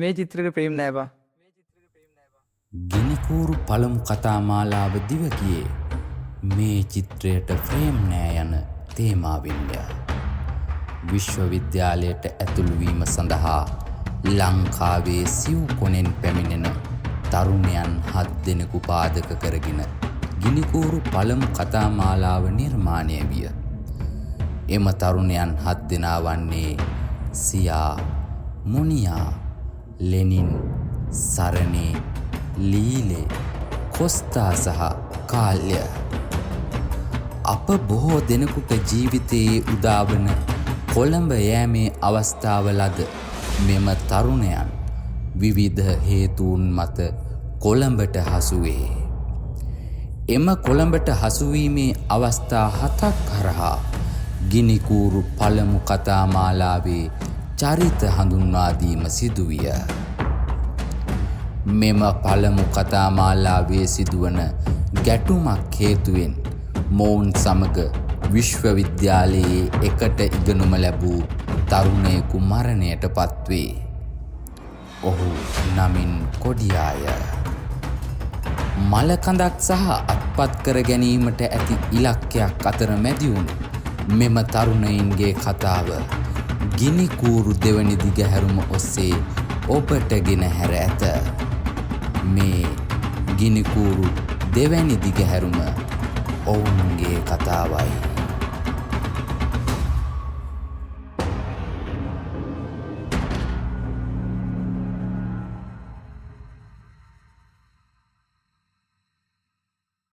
මේ චිත්‍රයට ප්‍රේම නෑ බා. ගිනිකූරු පළමු කතා මාලාව දිව ගියේ මේ චිත්‍රයට ෆ්‍රේම් නෑ යන තේමාවෙන්ය. විශ්වවිද්‍යාලයට ඇතුළු වීම සඳහා ලංකාවේ සිව් කොනෙන් පැමිණෙන තරුණයන් 7 දෙනෙකු පාදක කරගෙන ගිනිකූරු පළමු කතා මාලාව නිර්මාණය විය. එම තරුණයන් 7 දෙනා වන්නේ සියා, මුනියා, ලෙනින්, සරණේ, ලීලේ, කොස්තා සහ කාල්‍ය. අප බොහෝ දෙනෙකුට ජීවිතයේ උදාවන කොළඹ යෑමේ අවස්ථාව ලද මෙම තරුණයන් විවිධ හේතුන් මත කොළඹට හසුවේ. එම කොළඹට හසුවීමේ අවස්ථා 7ක් හරහා ගිනිකූරු පළමු කතා මාලාවේ චරිත හඳුන්වා දීම සිදුවිය. මෙම පළමු කතා මාලාවේ සිදුවන ගැටුමක් හේතුවෙන් මොවුන් සමග විශ්වවිද්‍යාලයේ එකට ඉගෙනුම ලැබූ තරුණයෙකු මරණයට පත්වේ. ඔහු නමින් කොඩියාය. මලකඳක් සහ අත්පත් කර ගැනීමට ඇති ඉලක්කයක් අතර මැදිවුණු මෙම තරුණයින්ගේ කතාව ගිනිකූරු දෙවනි දිගහැරුම ඔස්සේ ඔබට ගෙන හැර ඇත. මේ ගිනිකූරු දෙවැනි දිගහැරුම ඔවුන්ගේ කතාවයි.